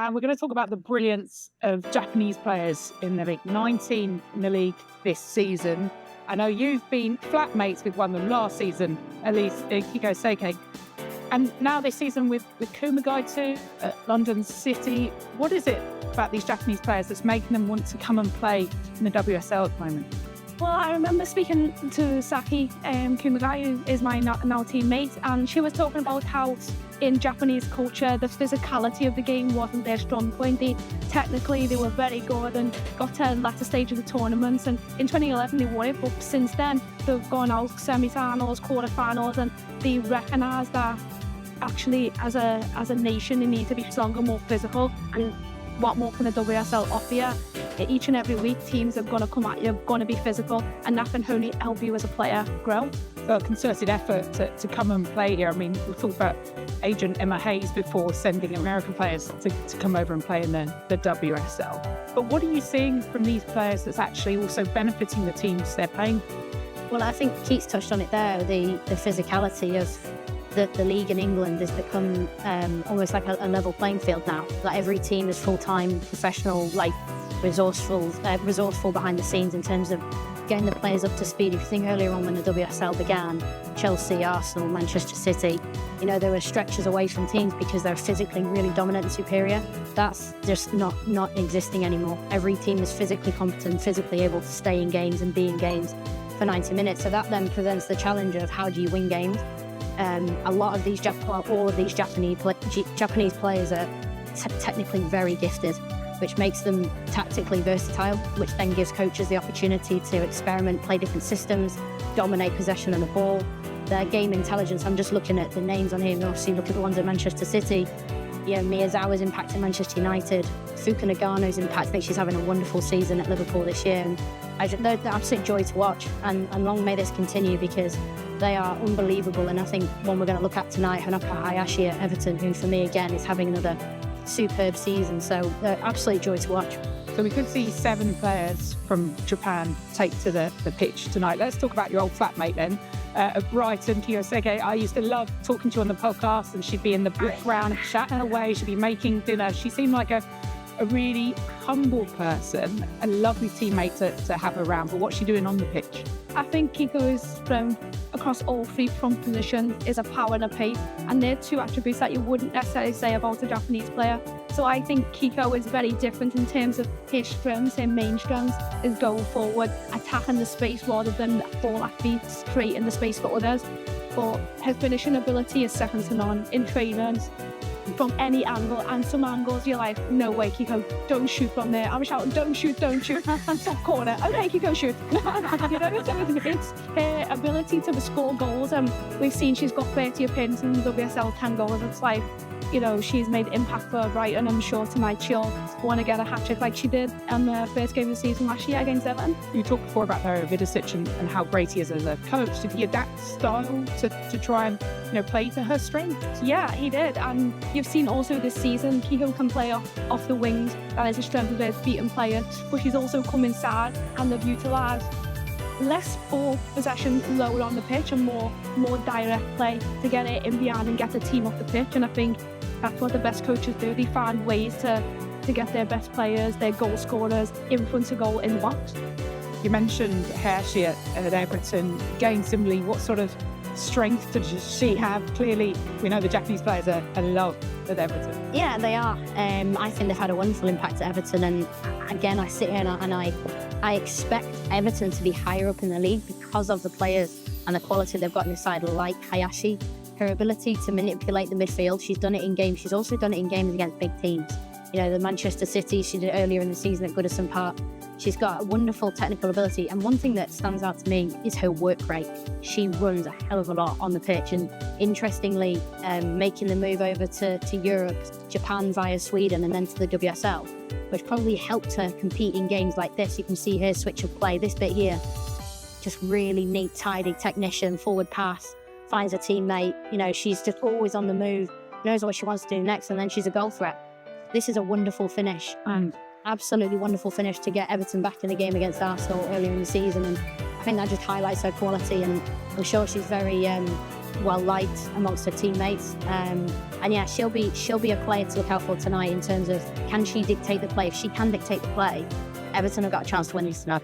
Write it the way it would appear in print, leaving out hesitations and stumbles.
and we're going to talk about the brilliance of Japanese players in the league. 19 in the league this season. I know you've been flatmates with one of them last season, at least Kiko Seike. And now this season with Kumagai at London City. What is it about these Japanese players that's making them want to come and play in the WSL at the moment? Well, I remember speaking to Saki Kumagai, who is my now teammate, and she was talking about how in Japanese culture, the physicality of the game wasn't their strong point. Technically, they were very good and got to the latter stage of the tournaments. And in 2011, they won it, but since then, they've gone out semi-finals, quarter-finals, and they recognise that actually, as a nation, they need to be stronger, more physical. And what more can the WSL offer you? Each and every week, teams are going to come at you, going to be physical, and that can only help you as a player grow. So a concerted effort to come and play here. I mean, we talked about agent Emma Hayes before sending American players to come over and play in the WSL. But what are you seeing from these players that's actually also benefiting the teams they're playing? Well, I think Keith's touched on it there, the physicality of the league in England has become almost like a level playing field now. Like every team is full-time, professional, like resourceful behind the scenes in terms of getting the players up to speed. If you think earlier on when the WSL began, Chelsea, Arsenal, Manchester City, you know, there were stretches away from teams because they're physically really dominant and superior. That's just not existing anymore. Every team is physically competent, physically able to stay in games and be in games for 90 minutes. So that then presents the challenge of how do you win games? A lot of these, all of these Japanese players are technically very gifted, which makes them tactically versatile, which then gives coaches the opportunity to experiment, play different systems, dominate possession of the ball. Their game intelligence, I'm just looking at the names on here, and obviously look at the ones at Manchester City. You know, Miyazawa's impacting Manchester United, Fuka Nagano's impact, I think she's having a wonderful season at Liverpool this year. And they're an absolute joy to watch, and long may this continue because they are unbelievable. And I think one we're going to look at tonight, Honoka Hayashi at Everton, who for me again is having another superb season. So they're absolute joy to watch. So we could see 7 players from Japan take to the pitch tonight. Let's talk about your old flatmate then. At Brighton, Kiyosege, I used to love talking to you on the podcast, and she'd be in the background chatting away, she'd be making dinner. She seemed like a really humble person, a lovely teammate to have around. But what's she doing on the pitch? I think Kiko's strength across all 3 front positions is a power and a pace, and they're 2 attributes that you wouldn't necessarily say about a Japanese player. So I think Kiko is very different in terms of his strengths. His main strengths is going forward, attacking the space rather than ball at feet, creating the space for others. But his finishing ability is second to none in trainers. From any angle, and some angles you're like, no way, Kiko, don't shoot from there. I'm shouting, don't shoot, top corner. Okay, Kiko, shoot. You know, so it's her ability to score goals, and we've seen she's got 30 appearances in the WSL, 10 goals. It's like, you know, she's made impact for Brighton. I'm sure tonight she'll want to get a hat-trick like she did in the first game of the season last year against Everton. You talked before about Harry Vidicic and how great he is as a coach. Did he adapt style to try and, you know, play to her strengths? Yeah, he did. And you've seen also this season, Kiko can play off the wings. That is a strength of his beating players. But she's also come inside, and they've utilised less ball possession lower on the pitch and more direct play to get it in behind and get the team off the pitch. And I think that's what the best coaches do. They find ways to get their best players, their goal scorers, in front of goal in the box. You mentioned Hayashi at Everton. Again, similarly, what sort of strength does she have? Clearly, we know the Japanese players are loved at Everton. Yeah, they are. I think they've had a wonderful impact at Everton. And again, I sit here and I expect Everton to be higher up in the league because of the players and the quality they've got in the side, like Hayashi. Her ability to manipulate the midfield, she's done it in games. She's also done it in games against big teams. You know, the Manchester City, she did it earlier in the season at Goodison Park. She's got a wonderful technical ability. And one thing that stands out to me is her work rate. She runs a hell of a lot on the pitch. And interestingly, making the move over to Europe, Japan via Sweden, and then to the WSL, which probably helped her compete in games like this. You can see her switch of play. This bit here, just really neat, tidy technician, forward pass. Finds a teammate, you know, she's just always on the move, knows what she wants to do next, and then she's a goal threat. This is a wonderful finish, and absolutely wonderful finish to get Everton back in the game against Arsenal earlier in the season. And I think that just highlights her quality, and I'm sure she's very well liked amongst her teammates. And yeah, she'll be a player to look out for tonight in terms of, can she dictate the play? If she can dictate the play, Everton have got a chance to win this tonight.